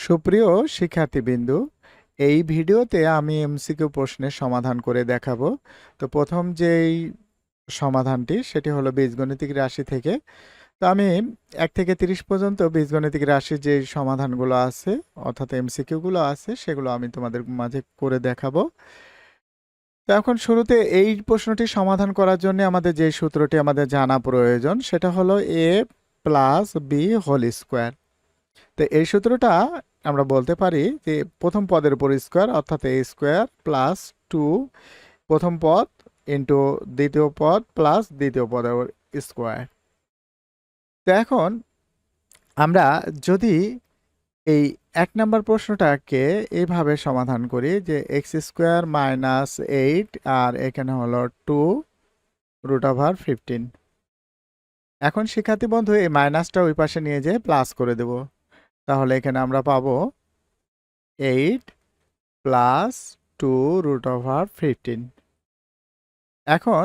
সুপ্রিয় শিক্ষার্থীবৃন্দু, এই ভিডিওতে আমি এমসিকিউ প্রশ্নের সমাধান করে দেখাবো। তো প্রথম যেই সমাধানটি সেটি হলো বীজগণিতিক রাশি থেকে। তো আমি 1 থেকে 30 পর্যন্ত বীজগণিতিক রাশির যে সমাধানগুলো আছে অর্থাৎ এমসিকিউগুলো আছে সেগুলো আমি তোমাদের মাঝে করে দেখাবো। তো এখন শুরুতে এই প্রশ্নটি সমাধান করার জন্য আমাদের যে সূত্রটি আমাদের জানা প্রয়োজন সেটা হলো a plus B whole square. তো এই সূত্রটা আমরা বলতে পারি যে প্রথম পদের উপর স্কোয়ার অর্থাৎ এ স্কোয়ার প্লাস 2 প্রথম পদ ইন্টু দ্বিতীয় পদ প্লাস দ্বিতীয় পদের স্কোয়ার। তো এখন আমরা যদি এই 1 নম্বর প্রশ্নটাকে এইভাবে সমাধান করি যে এক্স স্কোয়ার মাইনাস 8 আর এখানে হলো 2 রুট ওভার 15। এখন শিক্ষার্থী বন্ধু এই মাইনাসটা ওই পাশে নিয়ে যেয়ে প্লাস করে দেব। তাহলে এখানে আমরা পাবো 8 প্লাস 2 রুট ওভার 15। এখন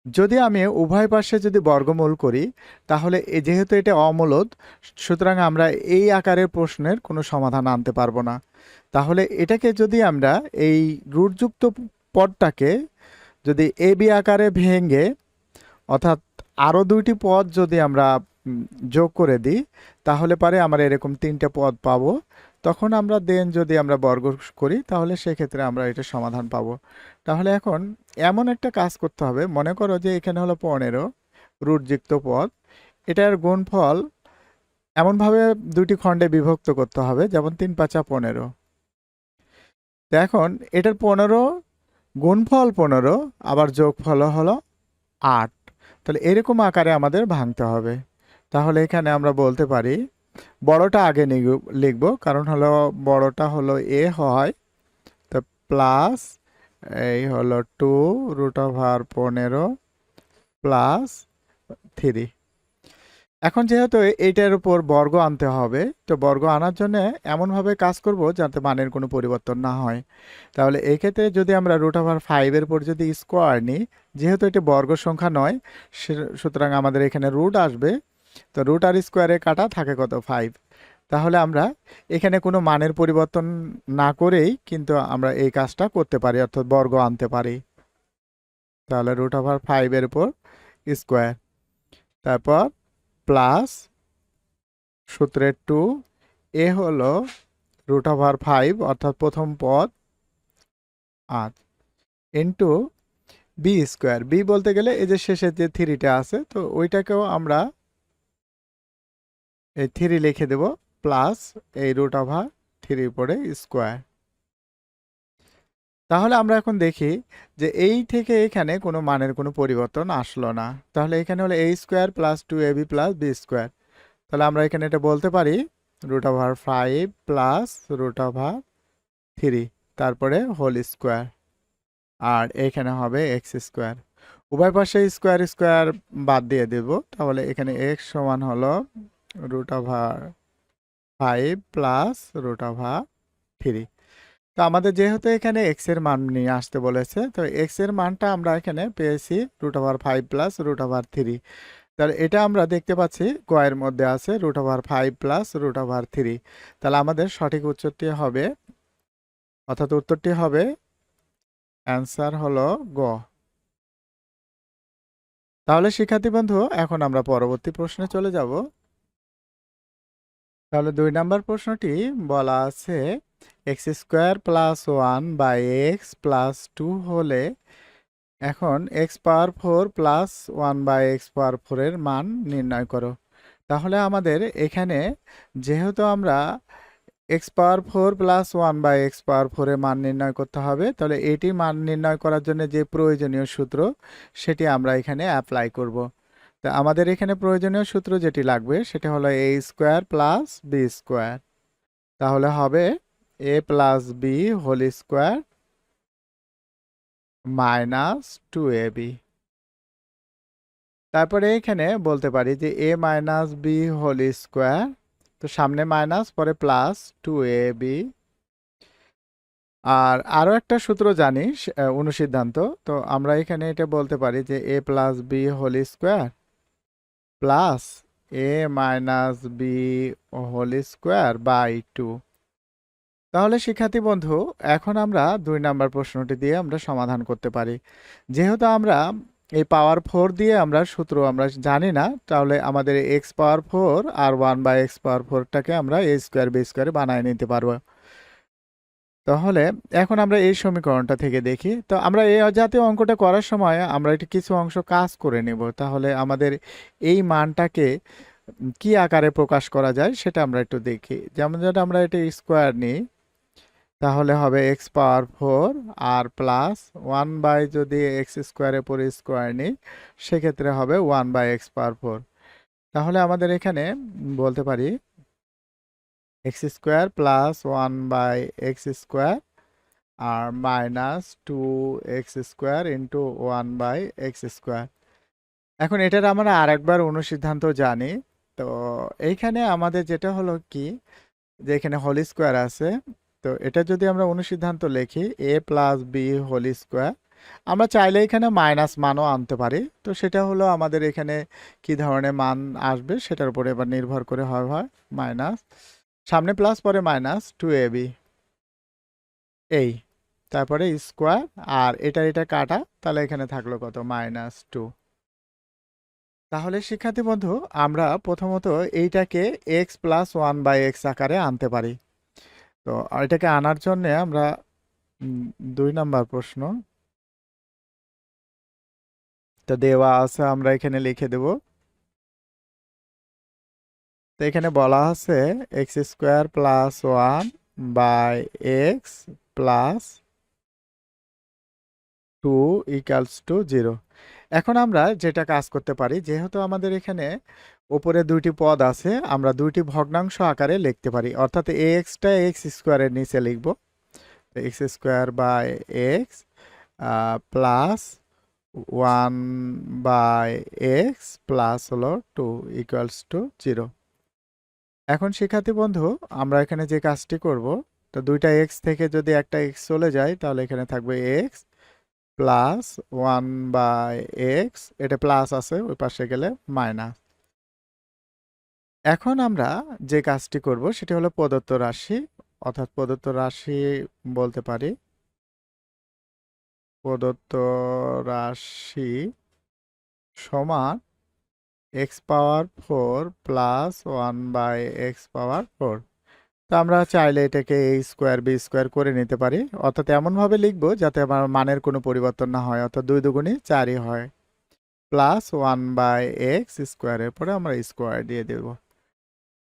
যদি আমি উভয় পাশে যদি বর্গমূল করি তাহলে যেহেতু এটা অমূলদ সুতরাং আমরা এই আকারের প্রশ্নের কোনো সমাধান আনতে পারবো না। তাহলে এটাকে যদি আমরা এই রুটযুক্ত পদটাকে যদি এ বি আকারে ভেঙে অর্থাৎ আরও 2টি পদ যদি আমরা যোগ করে দিই তাহলে পারে আমরা এরকম 3টে পদ পাবো। তখন আমরা দেন যদি আমরা বর্গ করি তাহলে সেক্ষেত্রে আমরা এটা সমাধান পাবো। তাহলে এখন এমন একটা কাজ করতে হবে, মনে করো যে এখানে হলো 15 রুটযুক্ত পদ, এটার গুণফল এমনভাবে 2টি খণ্ডে বিভক্ত করতে হবে যেমন 3 5 15। তো এখন এটার 15 গুণফল 15 আবার যোগফল হলো 8। তাহলে এরকম আকারে আমাদের ভাঙতে হবে। তাহলে এখানে আমরা বলতে পারি বড়টা আগে লিখব, কারণ হলো বড়টা হলো এ হয়। তো প্লাস এই হলো 2 রুট ওভার 15 প্লাস 3। এখন যেহেতু এইটার উপর বর্গ আনতে হবে তো বর্গ আনার জন্য এমনভাবে কাজ করব যাতে মানের কোনো পরিবর্তন না হয়। তাহলে এই ক্ষেত্রে যদি আমরা রুট ওভার 5-এর উপর যদি স্কোয়ার নিই, যেহেতু এটা বর্গ সংখ্যা নয় সুতরাং আমাদের এখানে রুট আসবে। তো রুট আর স্কোয়ারে কাটা থাকে কত 5। তাহলে আমরা এখানে কোনো মানের পরিবর্তন না করেই কিন্তু আমরা এই কাজটা করতে পারি অর্থাৎ বর্গ আনতে পারি। তাহলে রুট ওভার 5-এর উপর স্কোয়ার, তারপর প্লাস সূত্রের 2 এ হলো রুট ওভার 5 অর্থাৎ প্রথম পদ 8 ইন্টু বি স্কোয়ার। বি বলতে গেলে এই যে শেষের যে 3টা আছে তো ওইটাকেও আমরা এই 3 লিখে দেব প্লাস এই রুট ওভার 3 উপরে স্কোয়ার। তাহলে আমরা এখন দেখি যে এই থেকে এখানে কোনো মানের কোনো পরিবর্তন আসলো না। তাহলে এখানে হলো a square plus 2ab plus B square. তাহলে আমরা এখানে এটা বলতে পারি root over 5 plus root over 3 তারপরে হোল স্কোয়ার, আর এখানে হবে এক্স স্কোয়ার। উভয় পাশে স্কোয়ার স্কোয়ার বাদ দিয়ে দেব। তাহলে এখানে এক্স সমান হলো root over 5 plus root over 3। তো আমাদের যেহেতু এখানে এক্স এর মান নিয়ে আসতে বলেছে তো এক্স এর মানটা আমরা এখানে পেয়েছি root over 5 plus root over 3। তাহলে এটা আমরা দেখতে পাচ্ছি গয়ের মধ্যে আছে root over 5 plus root over 3। তাহলে আমাদের সঠিক উত্তরটি হবে অর্থাৎ উত্তরটি হবে অ্যান্সার হলো গ। তাহলে শিক্ষার্থী বন্ধু এখন আমরা পরবর্তী প্রশ্নে চলে যাব। তাহলে 2 নম্বর প্রশ্নটি বলা আছে x square plus 1 by x plus 2 হলে এখন x power 4 plus 1 by x power 4 এর মান নির্ণয় করো। তাহলে আমাদের এখানে যেহেতু আমরা x power 4 plus 1 by x power 4 এর মান নির্ণয় করতে হবে, তাহলে এটি মান নির্ণয় করার জন্য যে প্রয়োজনীয় সূত্র সেটি আমরা এখানে অ্যাপ্লাই করব। তো আমাদের এখানে প্রয়োজনীয় সূত্র যেটি লাগবে সেটা হলো a square plus B square. তাহলে হবে a plus B whole square minus 2ab। তারপরে এখানে বলতে পারি যে a minus B whole square, তো সামনে মাইনাস পরে প্লাস 2ab। আর আরও একটা সূত্র জানি অনুসিদ্ধান্ত, তো আমরা এখানে এটা বলতে পারি যে a plus B whole square plus a minus B whole square by 2। তাহলে শিক্ষার্থী বন্ধু, এখন আমরা 2 নাম্বার প্রশ্নটি দিয়ে আমরা সমাধান করতে পারি। যেহেতু আমরা এই পাওয়ার 4 দিয়ে আমরা সূত্র আমরা জানি না, তাহলে আমাদের এক্স পাওয়ার 4 আর 1 বাই এক্স পাওয়ার 4টাকে আমরা এ স্কোয়ার বি স্কোয়ারে বানিয়ে নিতে পারবো। তাহলে এখন আমরা এই সমীকরণটা থেকে দেখি। তো আমরা এই জাতীয় অঙ্কটা করার সময় আমরা একটু কিছু অংশ কাজ করে নেব। তাহলে আমাদের এই মানটাকে কি আকারে প্রকাশ করা যায় সেটা আমরা একটু দেখি। যেমন যদি আমরা এটা স্কোয়ার নিই, তাহলে হবে এক্স পাওয়ার 4 আর প্লাস 1 বাই, যদি এক্স স্কোয়ারের পরে স্কোয়ার নিই সেক্ষেত্রে হবে 1 বাই এক্স পাওয়ার 4। তাহলে আমাদের এখানে বলতে পারি X square plus 1 by X square আর minus 2 X square into 1 by X square. এখন এটার আমরা আরেকবার অনুসিদ্ধান্ত জানি। তো এইখানে আমাদের যেটা হলো কি, যে এখানে হোল স্কোয়ার আছে, তো এটা যদি আমরা অনুসিদ্ধান্ত লিখি এ প্লাস বি হোল স্কোয়ার, আমরা চাইলে এখানে মাইনাস মানও আনতে পারি। তো সেটা হলো আমাদের এখানে কি ধরনের মান আসবে সেটার উপরে এবার নির্ভর করে হয় মাইনাস, সামনে প্লাস পরে মাইনাস 2ab এই, তারপরে স্কোয়ার আর এটা কাটা, তাহলে এখানে থাকলো কত, -2। তাহলে শিক্ষার্থী বন্ধু, আমরা প্রথমত এইটাকে এক্স প্লাস 1 বাই এক্স আকারে আনতে পারি। তো এটাকে আনার জন্য আমরা 2 নাম্বার প্রশ্ন তো দেওয়া আছে, আমরা এখানে লিখে দেব। তো এখানে বলা আছে x square plus 1 by x plus 2 equals to 0। এখন আমরা যেটা কাজ করতে পারি, যেহেতু আমাদের এখানে উপরে দুইটি পদ আছে, আমরা দুইটি ভগ্নাংশ আকারে লিখতে পারি। অর্থাৎ এক্সটা এক্স স্কোয়ারের নিচে লিখব, X square by x plus 1 by x plus হলো 2 ইকুয়ালস টু 0। এখন শিক্ষার্থী বন্ধু, আমরা এখানে যে কাজটি করব, তো দুইটা এক্স থেকে যদি একটা এক্স চলে যায় তাহলে এখানে থাকবে এক্স প্লাস 1 বাই এক্স, এটা প্লাস আছে ওই পাশে গেলে মাইনাস। এখন আমরা যে কাজটি করব সেটা হলো প্রদত্ত রাশি, অর্থাৎ প্রদত্ত রাশি বলতে পারি প্রদত্ত রাশি সমান x power 4 plus 1 by x power 4। তো আমরা চাইলে এটাকে এ স্কোয়ার বি স্কোয়ার করে নিতে পারি, অর্থাৎ এমনভাবে লিখবো যাতে আমার মানের কোনো পরিবর্তন না হয়, অর্থাৎ 2 দুগুণে 4ই হয়, প্লাস 1 বাই এক্স স্কোয়ারের পরে আমরা স্কোয়ার দিয়ে দেব।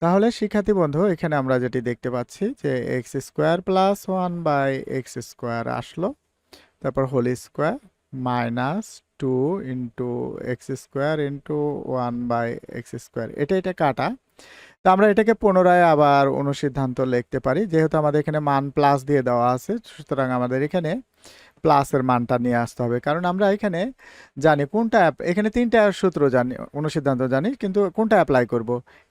তাহলে শিক্ষার্থী বন্ধু, এখানে আমরা যেটি দেখতে পাচ্ছি যে X square plus 1 by X square আসলো, তারপর whole square minus 2 into X square into 1 by X square, এটা কাটা। তো আমরা এটাকে পুনরায় আবার অনুসিদ্ধান্ত লিখতে পারি। যেহেতু আমাদের এখানে মান প্লাস দিয়ে দেওয়া আছে, সুতরাং আমাদের এখানে প্লাসের মানটা নিয়ে আসতে হবে, কারণ আমরা এখানে জানি কোনটা এখানে 3টা সূত্র জানি, অনুসিদ্ধান্ত জানি, কিন্তু কোনটা অ্যাপ্লাই করব,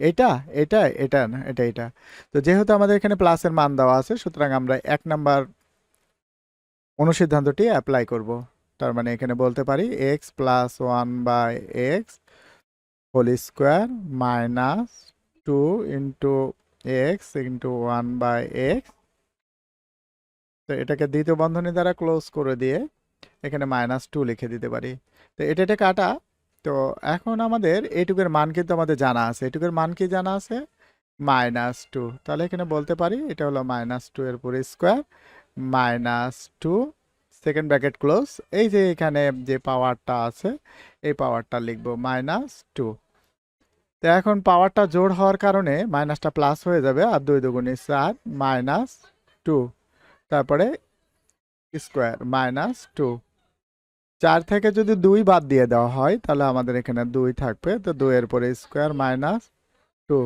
এটা এটা এটা না এটা। তো যেহেতু আমাদের এখানে প্লাসের মান দেওয়া আছে, সুতরাং আমরা 1 নাম্বার অনুসিদ্ধান্তটি অ্যাপ্লাই করব। তার মানে এখানে বলতে পারি X plus 1 by X whole square minus 2 into X into 1 by X. তো এটাকে দ্বিতীয় বন্ধনী দ্বারা ক্লোজ করে দিয়ে এখানে -2 লিখে দিতে পারি। তো এটা কাটা। তো এখন আমাদের এইটুকের মান কিন্তু আমাদের জানা আছে, এইটুকের মান কি জানা আছে, -2। তাহলে এখানে বলতে পারি এটা হলো -2 এর পুরো স্কোয়ার -2 সেকেন্ড ব্র্যাকেট ক্লোজ, এই যে এখানে যে পাওয়ারটা আছে এই পাওয়ারটা লিখবো -2। তো এখন পাওয়ারটা জোড় হওয়ার কারণে মাইনাসটা প্লাস হয়ে যাবে, আর 2 দুগুণে 4 -2, তারপরে স্কোয়ার -2। 4 থেকে যদি 2 বাদ দিয়ে দেওয়া হয় তাহলে আমাদের এখানে 2 থাকবে, তো 2 এর পরে স্কোয়ার -2। তো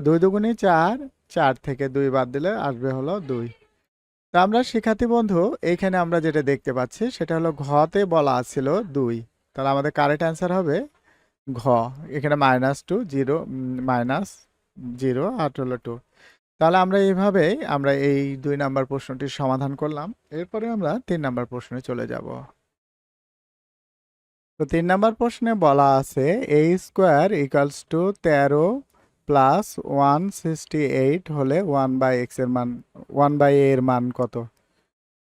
2 দুগুণে 4, 4 থেকে 2 বাদ দিলে আসবে হলো 2। তো আমরা শিক্ষার্থী বন্ধু, এইখানে আমরা যেটা দেখতে পাচ্ছি সেটা হলো ঘতে বলা ছিল 2, তাহলে আমাদের কারেক্ট অ্যান্সার হবে ঘ। এখানে -2 0 -0 আর হলো 2। তাহলে আমরা এইভাবেই আমরা এই 2 নাম্বার প্রশ্নটির সমাধান করলাম। এরপরে আমরা 3 নাম্বার প্রশ্নে চলে যাব। তো 3 নাম্বার প্রশ্নে বলা আছে a square equals two 13 plus 168 হলে 1/x এর মান 1/a এর মান কত?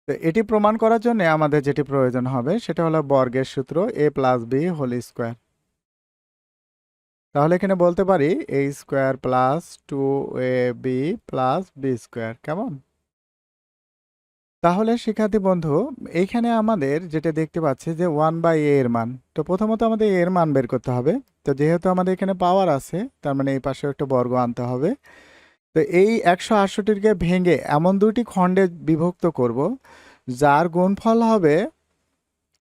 তো এটি প্রমাণ করার জন্য আমাদের যেটি প্রয়োজন হবে সেটা হলো বর্গের সূত্র a plus b whole square. তাহলে এখানে বলতে পারি a square plus 2ab plus b square. কেমন? তাহলে শিক্ষার্থী বন্ধু, এইখানে আমাদের যেটা দেখতে পাচ্ছি যে 1/a এর মান, তো প্রথমত আমাদের a এর মান বের করতে হবে। তো যেহেতু আমাদের এখানে পাওয়ার আছে, তার মানে এই পাশে একটা বর্গ আনতে হবে। তো এই 168কে ভেঙে এমন দুটি খণ্ডে বিভক্ত করব যার গুণফল হবে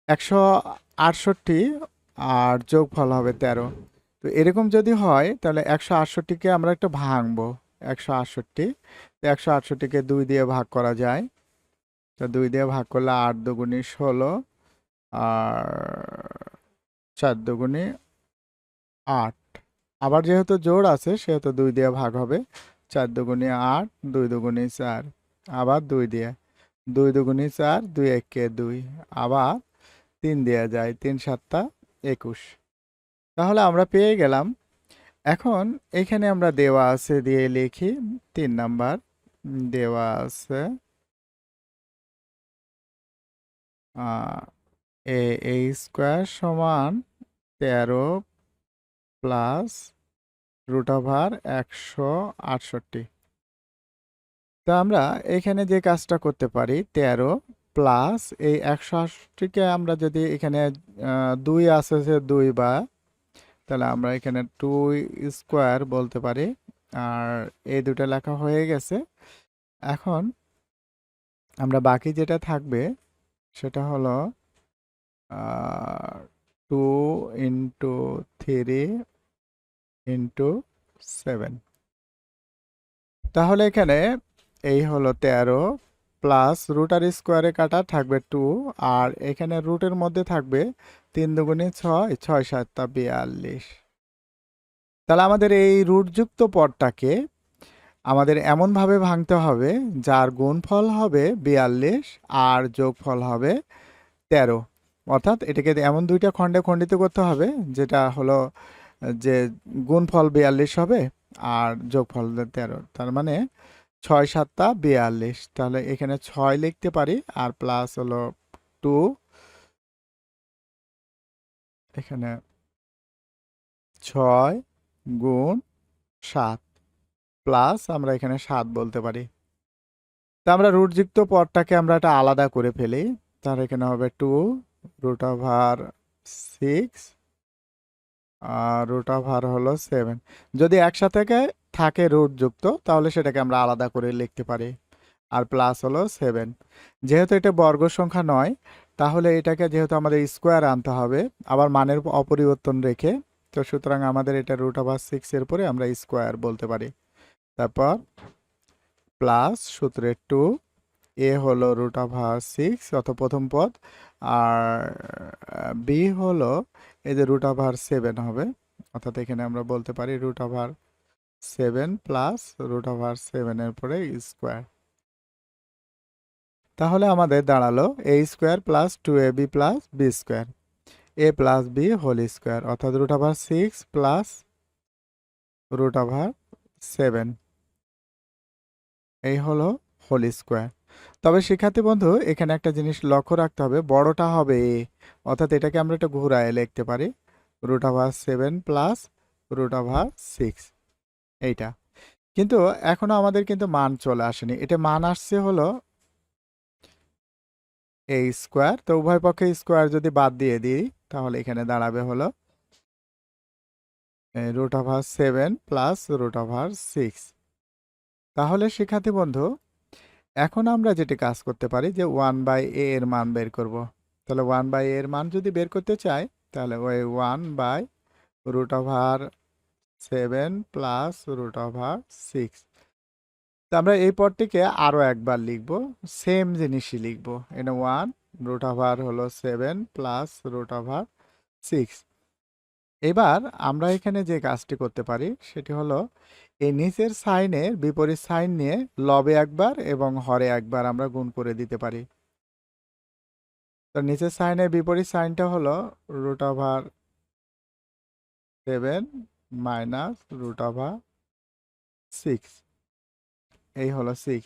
168 আর যোগফল হবে 13। তো এরকম যদি হয় তাহলে 168কে আমরা একটু ভাঙবো। 168, তো 168কে 2 দিয়ে ভাগ করা যায়। তো 2 দিয়ে ভাগ করলে 8 দুগুণে 16 আর 4 দুগুণে 8। আবার যেহেতু জোড় আছে সেহেতু 2 দিয়ে ভাগ হবে। 4 দুগুণে 8, 2 দুগুণে 4, আবার 2 দিয়ে 2 দুগুণে 4, 2 একে 2, আবার 3 দেওয়া যায়, 3 7 21। তাহলে আমরা পেয়ে গেলাম। এখন এখানে আমরা দেওয়া আছে দিয়ে লিখি 3 নাম্বার দেওয়া আছে a স্কোয়ার সমান 13 প্লাস রুট ওভার 168। তো আমরা এখানে যে কাজটা করতে পারি 13 প্লাস এই 168কে আমরা যদি এখানে 2 আছে যে 2 বা, তাহলে আমরা এখানে 2 স্কোয়ার বলতে পারি। আর এই দুটো লেখা হয়ে গেছে। এখন আমরা বাকি যেটা থাকবে সেটা হলো 2 ইন্টু 3 ইন্টু 7। তাহলে এখানে এই হলো 13 প্লাস রুট আর স্কোয়ারে কাটা থাকবে 2, আর এখানে রুটের মধ্যে থাকবে 3 দুগুণে 6, 6 7 42। তাহলে আমাদের এই রুটযুক্ত পদটাকে আমাদের এমনভাবে ভাঙতে হবে যার গুণফল হবে 42 আর যোগফল হবে 13। অর্থাৎ এটাকে এমন দুইটা খণ্ডে খণ্ডিত করতে হবে যেটা হলো যে গুণফল 42 হবে আর যোগফল 13। তার মানে 6 7 42। তাহলে এখানে 6 লিখতে পারি আর প্লাস হলো 2, এখানে 6 গুণ 7 প্লাস আমরা এখানে 7 বলতে পারি। তা আমরা রুটযুক্ত পদটাকে আমরা এটা আলাদা করে ফেলি। তাহলে এখানে হবে 2 রুট ওভার 6 আর রুট ওভার হলো 7। যদি একসাথে থাকে রুট যুক্ত তাহলে সেটাকে আমরা আলাদা করে লিখতে পারি। আর প্লাস হলো 7। যেহেতু এটা বর্গ সংখ্যা নয়, তাহলে এটাকে যেহেতু আমাদের স্কোয়ার আনতে হবে আবার মানের অপরিবর্তন রেখে, তো সুতরাং আমাদের এটা রুট ওভার 6 এর পরে আমরা স্কোয়ার বলতে পারি। তারপর প্লাস সূত্রের 2, এ হলো রুট ওভার 6 অর্থাৎ প্রথম পদ, আর বি হলো এই যে রুট ওভার 7 হবে। অর্থাৎ এখানে আমরা বলতে পারি root over 7 plus root over 7 এর পরে স্কোয়ার। তাহলে আমাদের দাঁড়ালো a square plus 2ab plus B square, a plus B whole square, অর্থাৎ root over 6 plus root over 7, এই হলো হোল স্কোয়ার। তবে শিক্ষার্থী বন্ধু এখানে একটা জিনিস লক্ষ্য রাখতে হবে, বড়টা হবে a, অর্থাৎ এটাকে আমরা একটু ঘুরায় লিখতে পারি root over 7 plus root over 6 এইটা। কিন্তু এখনো আমাদের কিন্তু মান চলে আসেনি, এটা মান আসছে হলো a স্কোয়ার। তো উভয় পক্ষে স্কোয়ার যদি বাদ দিয়ে দিই তাহলে এখানে দাঁড়াবে হলো root over 7 plus root over 6। তাহলে শিক্ষার্থী বন্ধু এখন আমরা যেটি কাজ করতে পারি যে 1/a এর মান বের করব। তাহলে 1/a এর মান যদি বের করতে চাই তাহলে ওই 1/রুট ওভার 7 প্লাস রুট ওভার 6। তো আমরা এই পদটিকে আরও একবার লিখব, সেম জিনিসই লিখব। এখানে 1 রুট ওভার হলো 7 প্লাস রুট ওভার 6। এবার আমরা এখানে যে কাজটি করতে পারি সেটি হলো এই নিচের সাইনের বিপরীত সাইন নিয়ে লবে একবার এবং হরে একবার আমরা গুণ করে দিতে পারি। তো নিচের সাইনের বিপরীত সাইনটা হলো √7 মাইনাস √6, এই হলো 6।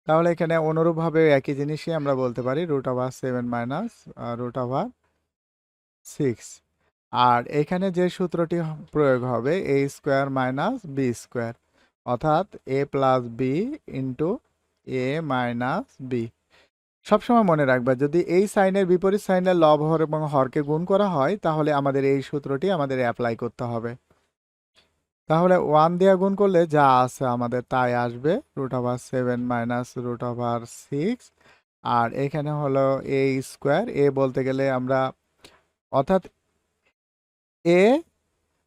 তাহলে এখানে অনুরূপভাবে একই জিনিসই আমরা বলতে পারি √7 মাইনাস √6। আর এখানে যে সূত্রটি প্রয়োগ হবে a square minus b square, অর্থাৎ a plus B into a minus B. সবসময় মনে রাখবে, যদি এই সাইনের বিপরীত সাইনের লব হর এবং হরকে গুণ করা হয় তাহলে আমাদের এই সূত্রটি আমাদের অ্যাপ্লাই করতে হবে। তাহলে 1 দিয়ে গুণ করলে যা আছে আমাদের তাই আসবে, √7 মাইনাস √6। আর এখানে হলো a স্কোয়ার, এ বলতে গেলে আমরা অর্থাৎ এ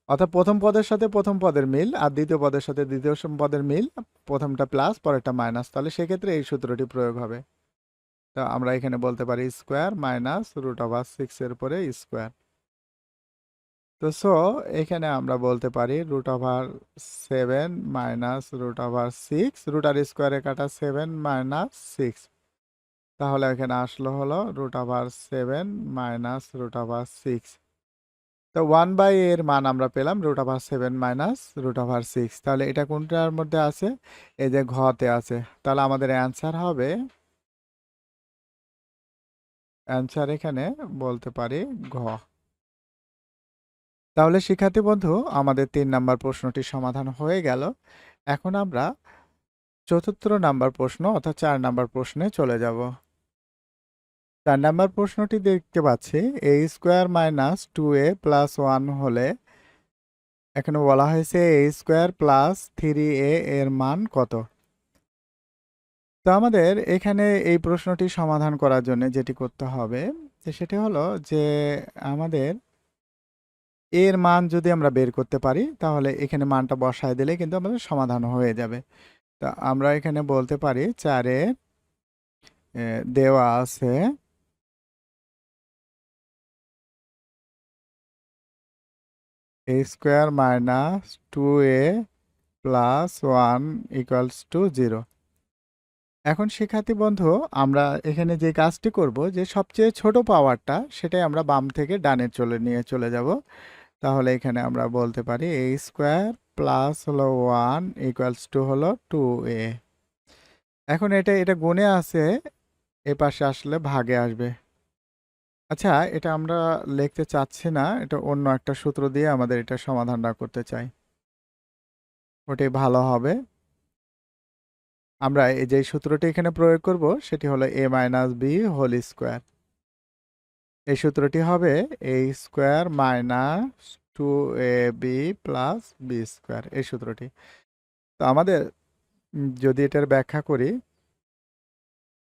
অর্থাৎ প্রথম পদের সাথে প্রথম পদের মিল আর দ্বিতীয় পদের সাথে দ্বিতীয় পদের মিল, প্রথমটা প্লাস পরেরটা মাইনাস, তাহলে সেক্ষেত্রে এই সূত্রটি প্রয়োগ হবে। তো আমরা এখানে বলতে পারি স্কোয়ার মাইনাস √6 এর পরে স্কোয়ার। তো এখানে আমরা বলতে পারি √7 মাইনাস √6, রুটার স্কোয়ারে কাটা 7 মাইনাস 6, তাহলে এখানে আসলো হলো √7 মাইনাস √6। তো 1 বাই এর মান আমরা পেলাম √7 মাইনাস √6। তাহলে এটা কোনটার মধ্যে আছে? এই যে ঘতে আছে। তাহলে আমাদের অ্যান্সার হবে, অ্যান্সার এখানে বলতে পারি ঘ। তাহলে শিক্ষার্থী বন্ধু, আমাদের 3 নাম্বার প্রশ্নটি সমাধান হয়ে গেল। এখন আমরা 4র্থ নাম্বার প্রশ্ন অর্থাৎ 4 নাম্বার প্রশ্নে চলে যাব। 4 নাম্বার প্রশ্নটি দেখতে পাচ্ছি a square minus 2a plus 1 হলে এখানে বলা হয়েছে a স্কোয়ার প্লাস 3a এর মান কত? তো আমাদের এখানে এই প্রশ্নটি সমাধান করার জন্য যেটি করতে হবে সেটি হলো যে আমাদের এর মান যদি আমরা বের করতে পারি তাহলে এখানে মানটা বসায় দিলে কিন্তু আমাদের সমাধান হয়ে যাবে। তো আমরা এখানে বলতে পারি 4-এ দেওয়া আছে a square minus 2a plus 1 equals to 0। এখন শিক্ষার্থী বন্ধু, আমরা এখানে যে কাজটি করব যে সবচেয়ে ছোট পাওয়ারটা সেটাই আমরা বাম থেকে ডানে নিয়ে চলে যাব। তাহলে এখানে আমরা বলতে পারি a স্কোয়ার প্লাস হলো 1 ইকুয়ালস টু হলো 2a। এখন এটা গুণে আছে, এ পাশে আসলে ভাগে আসবে। আচ্ছা, এটা আমরা লিখতে চাচ্ছি না, এটা অন্য একটা সূত্র দিয়ে আমাদের এটা সমাধানটা করতে চাই, ওটাই ভালো হবে। আমরা এই যে সূত্রটি এখানে প্রয়োগ করব সেটি হলো a minus B whole square. এই সূত্রটি হবে a square minus 2ab plus B square, এই সূত্রটি। তো আমাদের যদি এটার ব্যাখ্যা করি,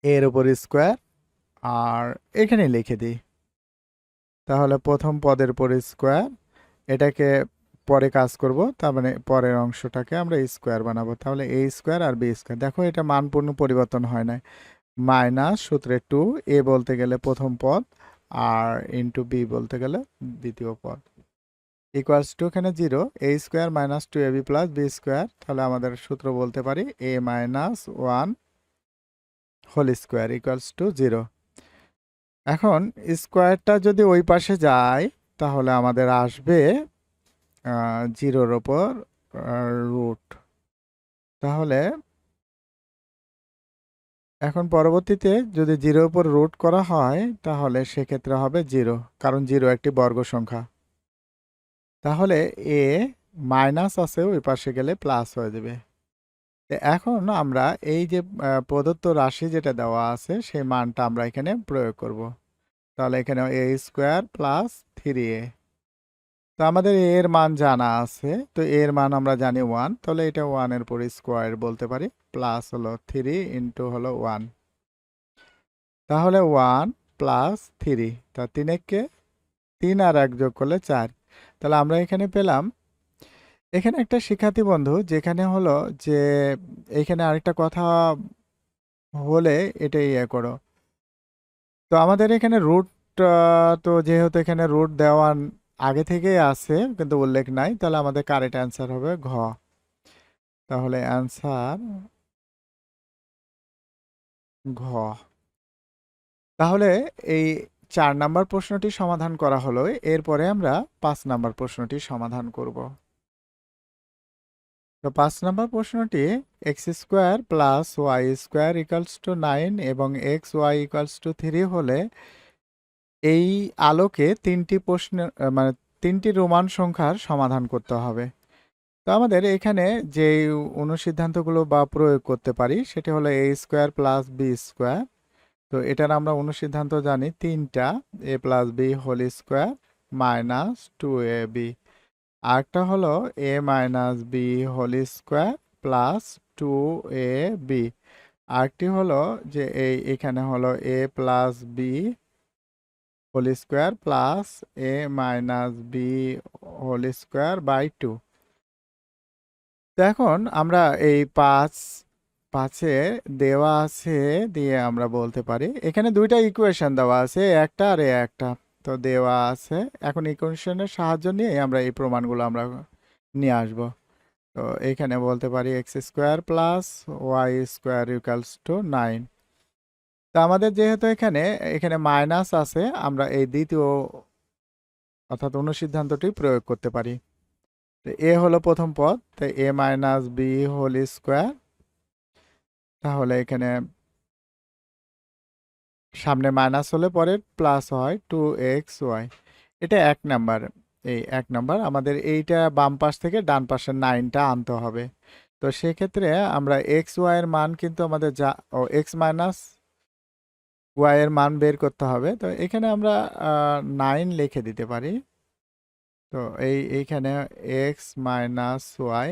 এর উপর স্কোয়ার আর এখানে লিখে দিই, তাহলে প্রথম পদের উপর স্কোয়ার, এটাকে পরে কাজ করব, তার মানে পরের অংশটাকে আমরা স্কোয়ার বানাবো। তাহলে a স্কোয়ার আর বি স্কোয়ার, দেখো এটা মান পূর্ণ পরিবর্তন হয় না, মাইনাস সূত্রে 2, এ বলতে গেলে প্রথম পদ আর ইন্টু বি বলতে গেলে দ্বিতীয় পদ, ইকুয়ালস টু এখানে 0, a square minus 2ab plus B square. তাহলে আমাদের সূত্র বলতে পারি a minus 1 whole square equals to 0। এখন স্কোয়ারটা যদি ওই পাশে যায় তাহলে আমাদের আসবে 0-র ওপর রুট। তাহলে এখন পরবর্তীতে যদি 0-র উপর রুট করা হয় তাহলে সেক্ষেত্রে হবে 0, কারণ 0 একটি বর্গ সংখ্যা। তাহলে এ মাইনাস আছে, ওই পাশে গেলে প্লাস হয়ে যাবে। এখন আমরা এই যে প্রদত্ত রাশি যেটা দেওয়া আছে সেই মানটা আমরা এখানে প্রয়োগ করব। তাহলে এখানে a স্কোয়ার প্লাস 3a, তো আমাদের এর মান জানা আছে, তো এর মান আমরা জানি 1, তাহলে এটা 1 এর পরে স্কোয়ার বলতে পারি, প্লাস হলো 3 ইন্টু হলো 1, তাহলে 1 প্লাস 3, তা 3-কে 3 আর 1 যোগ করলে 4। তাহলে আমরা এখানে পেলাম, এখানে একটা শিক্ষার্থী বন্ধু যেখানে হলো যে এখানে আরেকটা কথা হলে এটাই ইয়ে করো। তো আমাদের এখানে রুট, তো যেহেতু এখানে রুট দেওয়া আগে থেকেই আছে কিন্তু উল্লেখ নাই, তাহলে আমাদের কারেক্ট অ্যান্সার হবে ঘ। তাহলে অ্যান্সার ঘ। তাহলে এই 4 নাম্বার প্রশ্নটি সমাধান করা হলো, এরপরে আমরা 5 নাম্বার প্রশ্নটি সমাধান করব। তো 5 নাম্বার প্রশ্নটি X square plus Y square equals to 9 এবং এক্স ওয়াই ইকুয়ালস টু 3 হলে এই আলোকে মানে 3টি রোমান সংখ্যার সমাধান করতে হবে। তো আমাদের এখানে যে অনুসিদ্ধান্তগুলো বা প্রয়োগ করতে পারি সেটি হলো a square plus B square. তো এটার আমরা অনুসিদ্ধান্ত জানি 3টা, a plus B whole square minus 2ab। আরেকটা হলো a minus B whole square plus 2ab। আরেকটি হলো যে এখানে হলো a plus B whole square plus a minus B whole square by 2। তো এখন আমরা এই পাঁচে দেওয়া আছে দিয়ে আমরা বলতে পারি এখানে দুইটা ইকুয়েশন দেওয়া আছে, একটা আর একটা। তো দেওয়া আছে, এখন ইকুয়েশনের সাহায্য নিয়ে আমরা এই প্রমাণগুলো আমরা নিয়ে আসব। তো এখানে বলতে পারি X square plus Y square equals to 9। তো আমাদের যেহেতু এখানে এখানে মাইনাস আছে, আমরা এই দ্বিতীয় অর্থাৎ অনুসিদ্ধান্তটি প্রয়োগ করতে পারি। তো এ হলো প্রথম পদ, তাই এ মাইনাস বি হোল স্কোয়ার। তাহলে এখানে সামনে মাইনাস হলে পরে প্লাস হয় 2xy। এটা 1 নাম্বার। এই 1 নাম্বার আমাদের এইটা বাম পাশ থেকে ডান পাশের 9টা আনতে হবে। তো সেক্ষেত্রে আমরা xy এর মান কিন্তু আমাদের x মাইনাস y এর মান বের করতে হবে। তো এখানে আমরা 9 লিখে দিতে পারি। তো এইখানে x minus y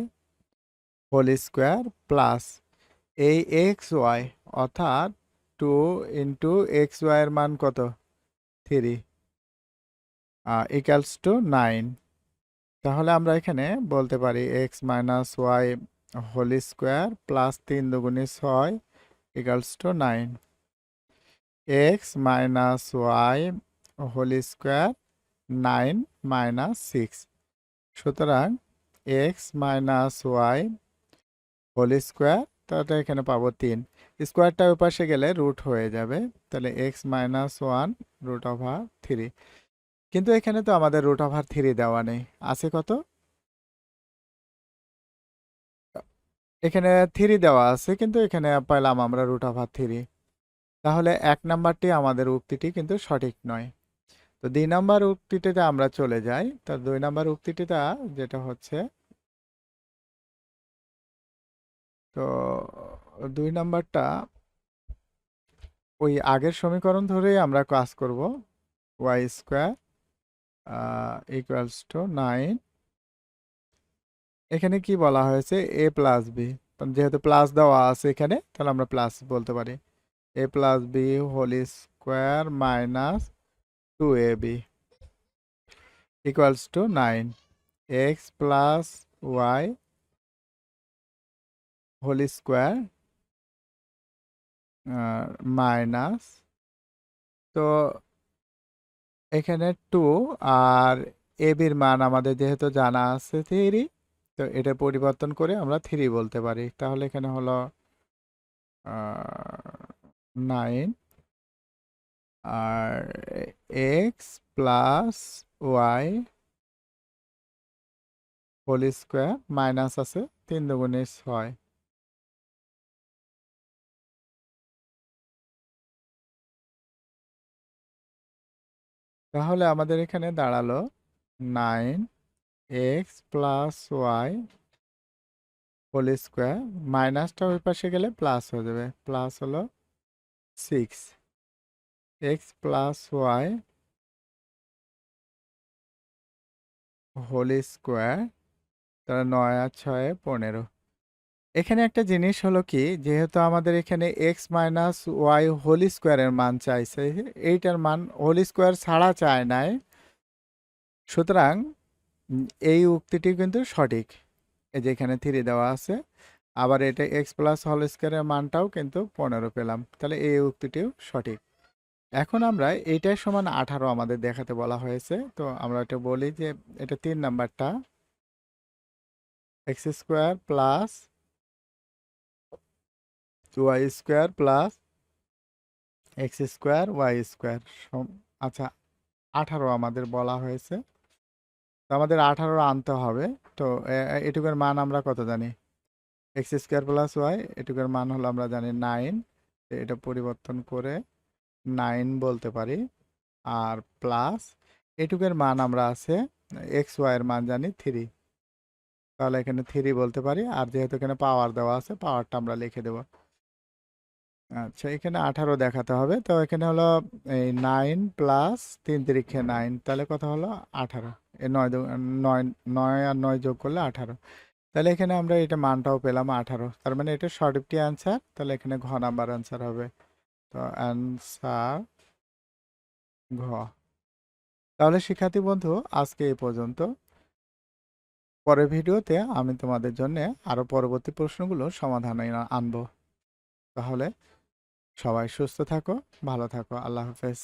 whole square plus এই xy অর্থাৎ 2 ইন্টু xy এর মান কত 3 ইকুয়ালস টু 9। তাহলে আমরা এখানে বলতে পারি x minus Y whole square plus 3 দুগুণে 6 equals to 9। x minus Y whole square 9 minus 6। সুতরাং x minus Y whole square, তাহলে এখানে পাবো 3। স্কোয়ারটা ওই পাশে গেলে রুট হয়ে যাবে, তাহলে x মাইনাস 1 রুট ওভার 3। কিন্তু এখানে তো আমাদের রুট ওভার 3 দেওয়া নেই, আছে কত? এখানে 3 দেওয়া আছে, কিন্তু এখানে পাইলাম আমরা রুট ওভার 3। তাহলে 1 নাম্বারটি আমাদের উক্তিটি কিন্তু সঠিক নয়। তো 2 নাম্বার উক্তিটিতে আমরা চলে যাই। তো 2 নাম্বার উক্তিটিটা যেটা হচ্ছে, তো 2 নাম্বারটা ওই আগের সমীকরণ ধরেই আমরা কাজ করব। Y square equals to 9। এখানে কি বলা হয়েছে এ প্লাস বি, যেহেতু প্লাস দেওয়া আছে এখানে, তাহলে আমরা প্লাস বলতে পারি a plus B whole square minus 2ab equals to 9। X plus Y whole square minus, তো এখানে 2 আর এবির মান আমাদের যেহেতু জানা আছে 3, তো এটা পরিবর্তন করে আমরা 3 বলতে পারি। তাহলে এখানে হলো 9 আর x plus Y whole square minus আছে 3 দুগুণে 6। তাহলে আমাদের এখানে দাঁড়ালো 9 x plus Y whole square, মাইনাসটা ওই পাশে গেলে প্লাস হয়ে যাবে, প্লাস হলো 6 X plus Y whole square, তাহলে 9 আর 6 15। এখানে একটা জিনিস হলো কি, যেহেতু আমাদের এখানে এক্স মাইনাস ওয়াই হোল স্কোয়ারের মান চাইছে, এইটার মান হোল স্কোয়ার ছাড়া চায় নাই, সুতরাং এই উক্তিটি কিন্তু সঠিক। এই যে এখানে 3 দেওয়া আছে, আবার এটা এক্স প্লাস হোল স্কোয়ারের মানটাও কিন্তু 15 পেলাম, তাহলে এই উক্তিটিও সঠিক। এখন আমরা এইটার সমান 18 আমাদের দেখাতে বলা হয়েছে। তো আমরা এটা বলি যে এটা 3 নাম্বারটা X square plus Y square plus X square Y square আচ্ছা, 18 আমাদের বলা হয়েছে। তো আমাদের 18 আনতে হবে। তো এটুকুর মান আমরা কত জানি? এক্স স্কোয়ার প্লাস ওয়াই, এটুকুর মান হলো আমরা জানি 9। এটা পরিবর্তন করে 9 বলতে পারি। আর প্লাস এটুকুর মান আমরা আছে এক্স ওয়াই এর মান জানি 3। তাহলে এখানে 3 বলতে পারি। আর যেহেতু এখানে পাওয়ার দেওয়া আছে, পাওয়ারটা আমরা লিখে দেব। আচ্ছা, এখানে 18 দেখাতে হবে। তো এখানে হলো এই 9 প্লাস 3 তিরিখে 9, তাহলে কত হলো? 18। এই 9 9 9 আর 9 যোগ করলে 18। তাহলে এখানে আমরা এটা মানটাও পেলাম 18। তার মানে এটা সঠিকটি অ্যান্সার। তাহলে এখানে ঘ নাম্বার অ্যান্সার হবে। তো অ্যান্সার ঘ। তাহলে শিক্ষার্থী বন্ধু, আজকে এই পর্যন্ত। পরের ভিডিওতে আমি তোমাদের জন্য আরো পরবর্তী প্রশ্নগুলো সমাধান আনবো। তাহলে সবাই সুস্থ থাকো, ভালো থাকো। আল্লাহ হাফেজ।